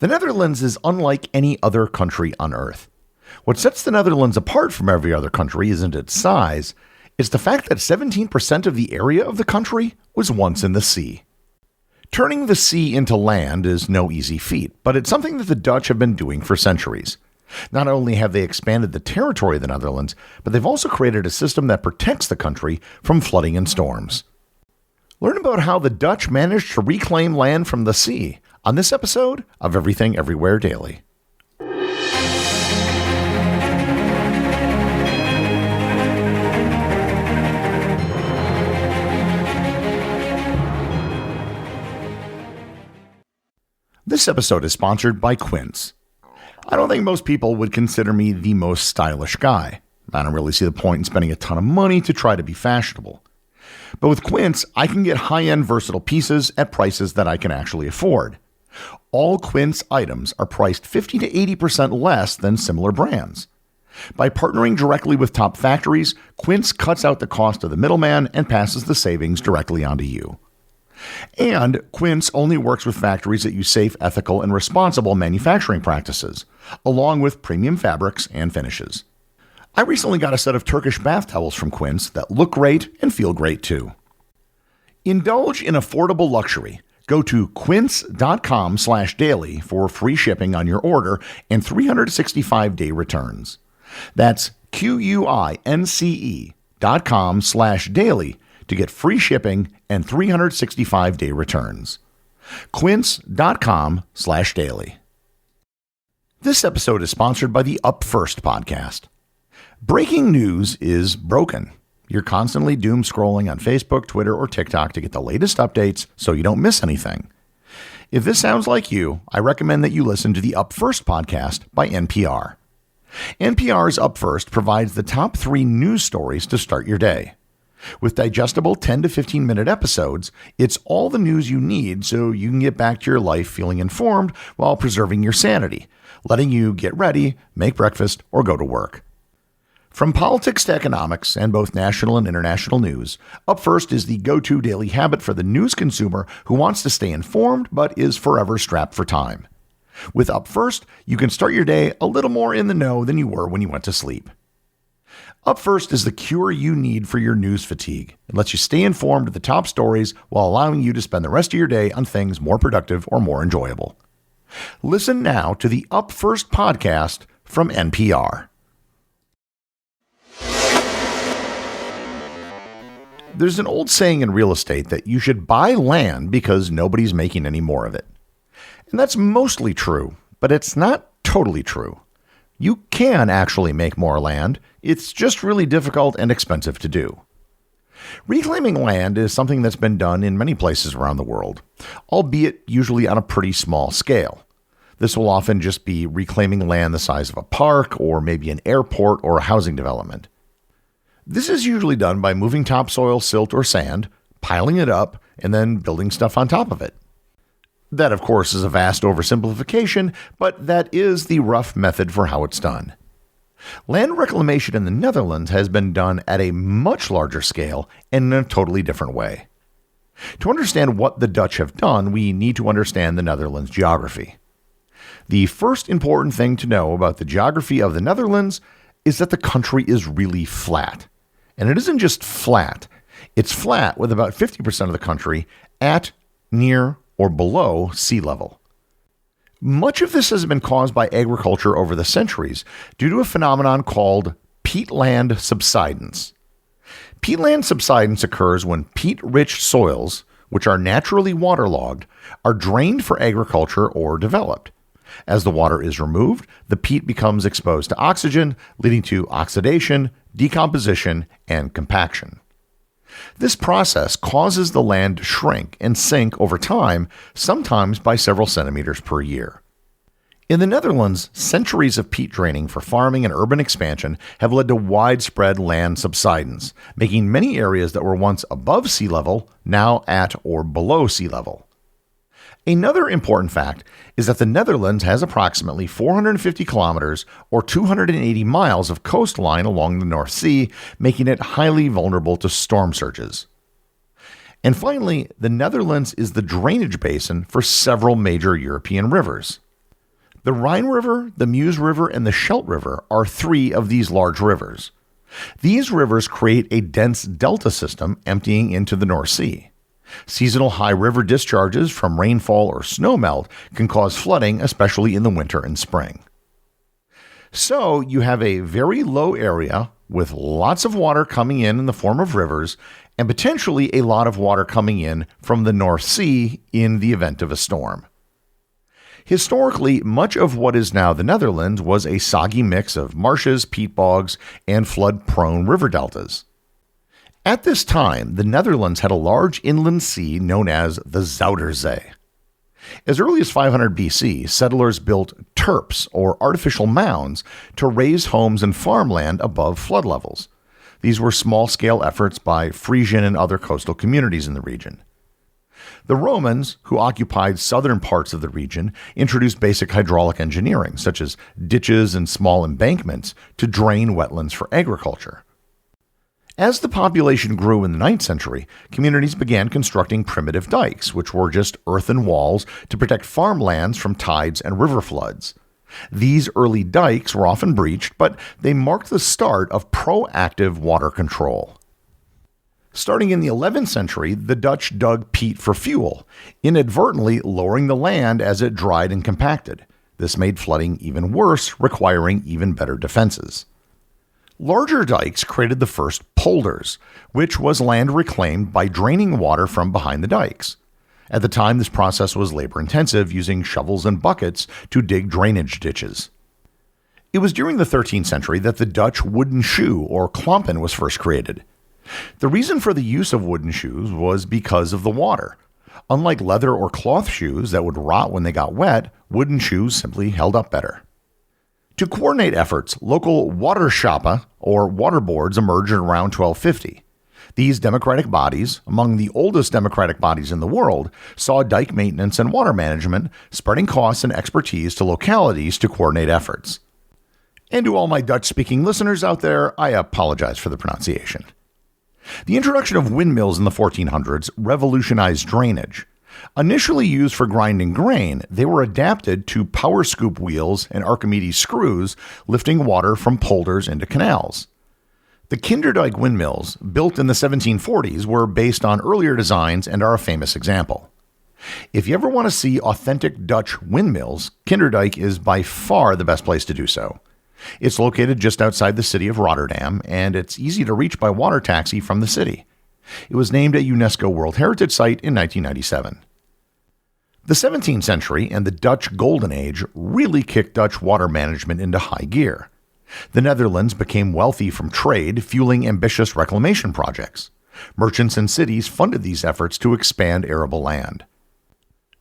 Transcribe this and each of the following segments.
The Netherlands is unlike any other country on Earth. What sets the Netherlands apart from every other country isn't its size, it's the fact that 17% of the area of the country was once in the sea. Turning the sea into land is no easy feat, but it's something that the Dutch have been doing for centuries. Not only have they expanded the territory of the Netherlands, but they've also created a system that protects the country from flooding and storms. Learn about how the Dutch managed to reclaim land from the sea on this episode of Everything Everywhere Daily. This episode is sponsored by Quince. I don't think most people would consider me the most stylish guy. I don't really see the point in spending a ton of money to try to be fashionable. But with Quince, I can get high-end versatile pieces at prices that I can actually afford. All Quince items are priced 50 to 80% less than similar brands. By partnering directly with top factories, Quince cuts out the cost of the middleman and passes the savings directly onto you. And Quince only works with factories that use safe, ethical, and responsible manufacturing practices, along with premium fabrics and finishes. I recently got a set of Turkish bath towels from Quince that look great and feel great too. Indulge in affordable luxury. Go to quince.com/daily for free shipping on your order and 365-day returns. That's QUINCE.com/daily to get free shipping and 365-day returns. Quince.com/daily. This episode is sponsored by the Up First podcast. Breaking news is broken. You're constantly doom scrolling on Facebook, Twitter, or TikTok to get the latest updates so you don't miss anything. If this sounds like you, I recommend that you listen to the Up First podcast by NPR. NPR's Up First provides the top 3 news stories to start your day. With digestible 10 to 15-minute episodes, it's all the news you need so you can get back to your life feeling informed while preserving your sanity, letting you get ready, make breakfast, or go to work. From politics to economics and both national and international news, Up First is the go-to daily habit for the news consumer who wants to stay informed but is forever strapped for time. With Up First, you can start your day a little more in the know than you were when you went to sleep. Up First is the cure you need for your news fatigue. It lets you stay informed of the top stories while allowing you to spend the rest of your day on things more productive or more enjoyable. Listen now to the Up First podcast from NPR. There's an old saying in real estate that you should buy land because nobody's making any more of it. And that's mostly true, but it's not totally true. You can actually make more land. It's just really difficult and expensive to do. Reclaiming land is something that's been done in many places around the world, albeit usually on a pretty small scale. This will often just be reclaiming land the size of a park or maybe an airport or a housing development. This is usually done by moving topsoil, silt, or sand, piling it up, and then building stuff on top of it. That, of course, is a vast oversimplification, but that is the rough method for how it's done. Land reclamation in the Netherlands has been done at a much larger scale and in a totally different way. To understand what the Dutch have done, we need to understand the Netherlands' geography. The first important thing to know about the geography of the Netherlands is that the country is really flat. And it isn't just flat. It's flat with about 50% of the country at, near, or below sea level. Much of this has been caused by agriculture over the centuries due to a phenomenon called peatland subsidence. Peatland subsidence occurs when peat-rich soils, which are naturally waterlogged, are drained for agriculture or developed. As the water is removed, the peat becomes exposed to oxygen, leading to oxidation, decomposition, and compaction. This process causes the land to shrink and sink over time, sometimes by several centimeters per year. In the Netherlands, centuries of peat draining for farming and urban expansion have led to widespread land subsidence, making many areas that were once above sea level now at or below sea level. Another important fact is that the Netherlands has approximately 450 kilometers or 280 miles of coastline along the North Sea, making it highly vulnerable to storm surges. And finally, the Netherlands is the drainage basin for several major European rivers. The Rhine River, the Meuse River, and the Scheldt River are three of these large rivers. These rivers create a dense delta system emptying into the North Sea. Seasonal high river discharges from rainfall or snowmelt can cause flooding, especially in the winter and spring. So you have a very low area with lots of water coming in the form of rivers and potentially a lot of water coming in from the North Sea in the event of a storm. Historically, much of what is now the Netherlands was a soggy mix of marshes, peat bogs, and flood-prone river deltas. At this time, the Netherlands had a large inland sea known as the Zuiderzee. As early as 500 BC, settlers built terps, or artificial mounds, to raise homes and farmland above flood levels. These were small-scale efforts by Frisian and other coastal communities in the region. The Romans, who occupied southern parts of the region, introduced basic hydraulic engineering, such as ditches and small embankments, to drain wetlands for agriculture. As the population grew in the 9th century, communities began constructing primitive dikes, which were just earthen walls to protect farmlands from tides and river floods. These early dikes were often breached, but they marked the start of proactive water control. Starting in the 11th century, the Dutch dug peat for fuel, inadvertently lowering the land as it dried and compacted. This made flooding even worse, requiring even better defenses. Larger dikes created the first polders, which was land reclaimed by draining water from behind the dikes. At the time, this process was labor-intensive, using shovels and buckets to dig drainage ditches. It was during the 13th century that the Dutch wooden shoe, or klompen, was first created. The reason for the use of wooden shoes was because of the water. Unlike leather or cloth shoes that would rot when they got wet, wooden shoes simply held up better. To coordinate efforts, local waterschappen, or water boards, emerged around 1250. These democratic bodies, among the oldest democratic bodies in the world, saw dike maintenance and water management, spreading costs and expertise to localities to coordinate efforts. And to all my Dutch-speaking listeners out there, I apologize for the pronunciation. The introduction of windmills in the 1400s revolutionized drainage. Initially used for grinding grain, they were adapted to power scoop wheels and Archimedes screws, lifting water from polders into canals. The Kinderdijk windmills, built in the 1740s, were based on earlier designs and are a famous example. If you ever want to see authentic Dutch windmills, Kinderdijk is by far the best place to do so. It's located just outside the city of Rotterdam, and it's easy to reach by water taxi from the city. It was named a UNESCO World Heritage Site in 1997. The 17th century and the Dutch Golden Age really kicked Dutch water management into high gear. The Netherlands became wealthy from trade, fueling ambitious reclamation projects. Merchants and cities funded these efforts to expand arable land.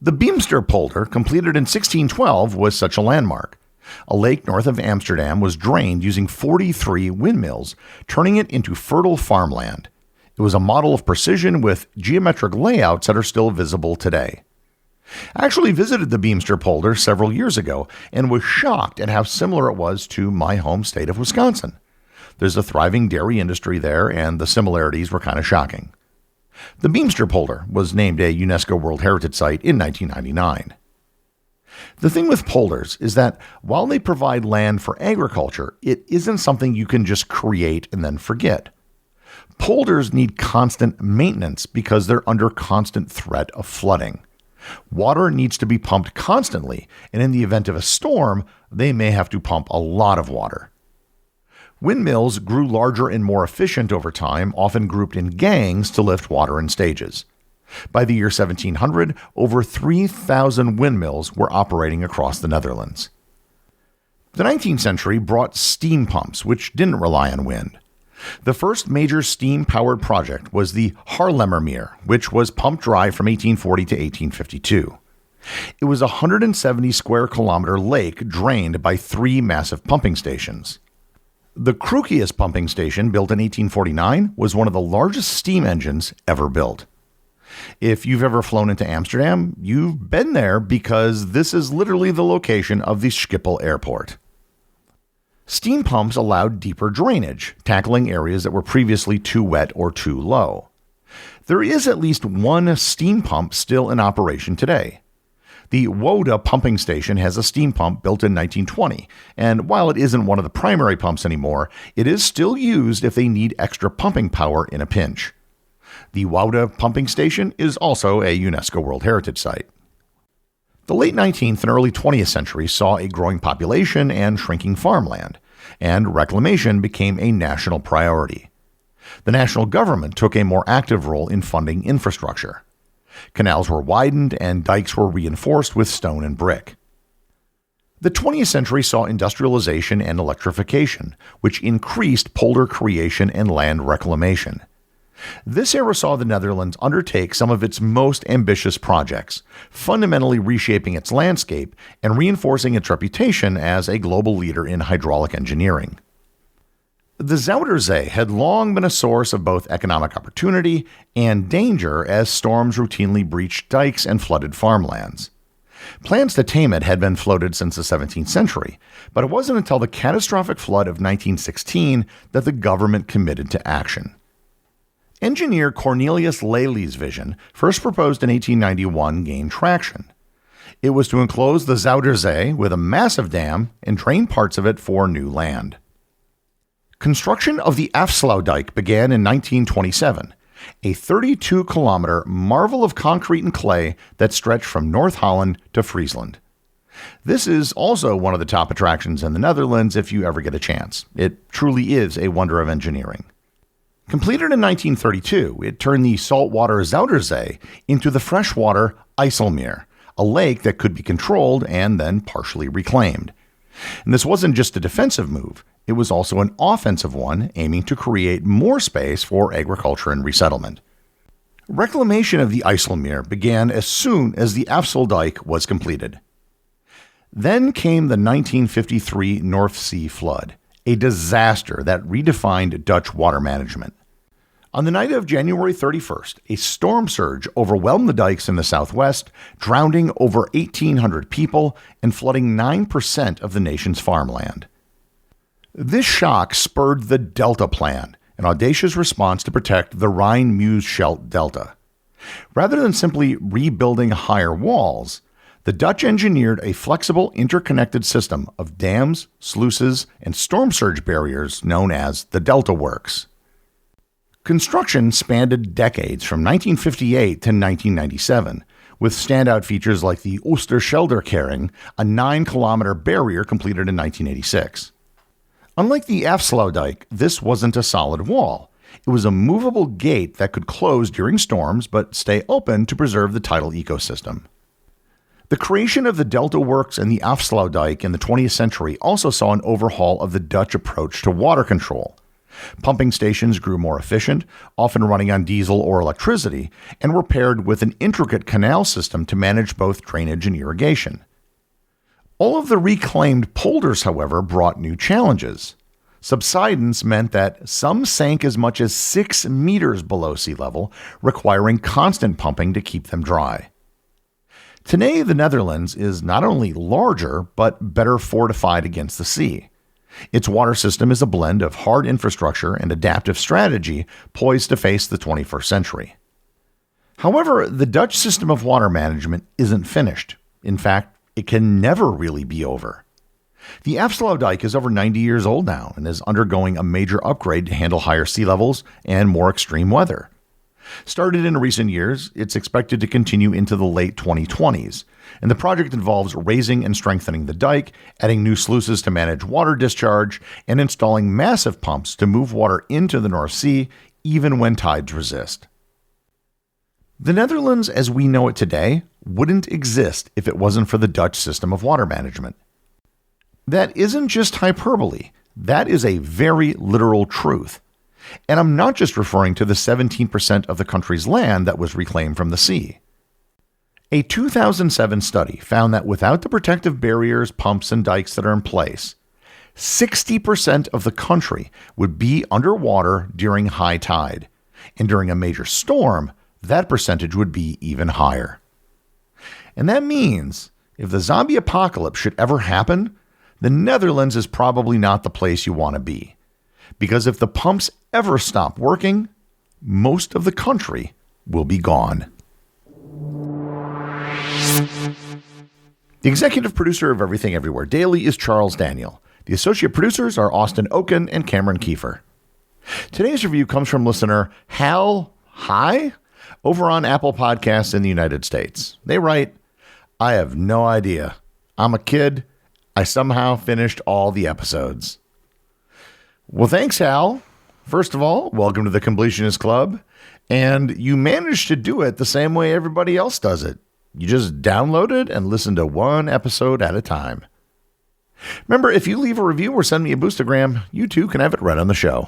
The Beemsterpolder, completed in 1612, was such a landmark. A lake north of Amsterdam was drained using 43 windmills, turning it into fertile farmland. It was a model of precision with geometric layouts that are still visible today. I actually visited the Beemsterpolder several years ago and was shocked at how similar it was to my home state of Wisconsin. There's a thriving dairy industry there, and the similarities were kind of shocking. The Beemsterpolder was named a UNESCO World Heritage Site in 1999. The thing with polders is that while they provide land for agriculture, it isn't something you can just create and then forget. Polders need constant maintenance because they're under constant threat of flooding. Water needs to be pumped constantly, and in the event of a storm, they may have to pump a lot of water. Windmills grew larger and more efficient over time, often grouped in gangs to lift water in stages. By the year 1700, over 3,000 windmills were operating across the Netherlands. The 19th century brought steam pumps, which didn't rely on wind. The first major steam-powered project was the Haarlemmermeer, which was pumped dry from 1840 to 1852. It was a 170 square kilometer lake drained by 3 massive pumping stations. The Krukius pumping station, built in 1849, was one of the largest steam engines ever built. If you've ever flown into Amsterdam, you've been there because this is literally the location of the Schiphol airport. Steam pumps allowed deeper drainage, tackling areas that were previously too wet or too low. There is at least one steam pump still in operation today. The Woda pumping station has a steam pump built in 1920, and while it isn't one of the primary pumps anymore, it is still used if they need extra pumping power in a pinch. The Woda pumping station is also a UNESCO World Heritage Site. The late 19th and early 20th centuries saw a growing population and shrinking farmland, and reclamation became a national priority. The national government took a more active role in funding infrastructure. Canals were widened and dikes were reinforced with stone and brick. The 20th century saw industrialization and electrification, which increased polder creation and land reclamation. This era saw the Netherlands undertake some of its most ambitious projects, fundamentally reshaping its landscape and reinforcing its reputation as a global leader in hydraulic engineering. The Zuiderzee had long been a source of both economic opportunity and danger as storms routinely breached dikes and flooded farmlands. Plans to tame it had been floated since the 17th century, but it wasn't until the catastrophic flood of 1916 that the government committed to action. Engineer Cornelius Lely's vision, first proposed in 1891, gained traction. It was to enclose the Zuiderzee with a massive dam and drain parts of it for new land. Construction of the Afsluitdijk began in 1927, a 32-kilometer marvel of concrete and clay that stretched from North Holland to Friesland. This is also one of the top attractions in the Netherlands if you ever get a chance. It truly is a wonder of engineering. Completed in 1932, it turned the saltwater Zuiderzee into the freshwater IJsselmeer, a lake that could be controlled and then partially reclaimed. And this wasn't just a defensive move, it was also an offensive one aiming to create more space for agriculture and resettlement. Reclamation of the IJsselmeer began as soon as the Afsluitdijk was completed. Then came the 1953 North Sea flood, a disaster that redefined Dutch water management. On the night of January 31st, a storm surge overwhelmed the dikes in the southwest, drowning over 1,800 people and flooding 9% of the nation's farmland. This shock spurred the Delta Plan, an audacious response to protect the Rhine-Meuse-Scheldt Delta. Rather than simply rebuilding higher walls, the Dutch engineered a flexible, interconnected system of dams, sluices, and storm surge barriers known as the Delta Works. Construction spanned decades from 1958 to 1997, with standout features like the Oosterschelderkering, a 9-kilometer barrier completed in 1986. Unlike the Afsluitdijk, this wasn't a solid wall. It was a movable gate that could close during storms but stay open to preserve the tidal ecosystem. The creation of the Delta Works and the Afsluitdijk in the 20th century also saw an overhaul of the Dutch approach to water control. Pumping stations grew more efficient, often running on diesel or electricity, and were paired with an intricate canal system to manage both drainage and irrigation. All of the reclaimed polders, however, brought new challenges. Subsidence meant that some sank as much as 6 meters below sea level, requiring constant pumping to keep them dry. Today, the Netherlands is not only larger, but better fortified against the sea. Its water system is a blend of hard infrastructure and adaptive strategy poised to face the 21st century. However, the Dutch system of water management isn't finished. In fact, it can never really be over. The Afsluitdijk is over 90 years old now and is undergoing a major upgrade to handle higher sea levels and more extreme weather. Started in recent years, it's expected to continue into the late 2020s, and the project involves raising and strengthening the dike, adding new sluices to manage water discharge, and installing massive pumps to move water into the North Sea even when tides resist. The Netherlands as we know it today wouldn't exist if it wasn't for the Dutch system of water management. That isn't just hyperbole, that is a very literal truth. And I'm not just referring to the 17% of the country's land that was reclaimed from the sea. A 2007 study found that without the protective barriers, pumps, and dikes that are in place, 60% of the country would be underwater during high tide. And during a major storm, that percentage would be even higher. And that means if the zombie apocalypse should ever happen, the Netherlands is probably not the place you want to be. Because if the pumps ever stop working, most of the country will be gone. The executive producer of Everything Everywhere Daily is Charles Daniel. The associate producers are Austin Oken and Cameron Kiefer. Today's review comes from listener Hal High over on Apple Podcasts in the United States. They write, I have no idea. I'm a kid. I somehow finished all the episodes. Well, thanks, Hal. First of all, welcome to the Completionist Club. And you managed to do it the same way everybody else does it. You just download it and listen to one episode at a time. Remember, if you leave a review or send me a boostagram, you too can have it right on the show.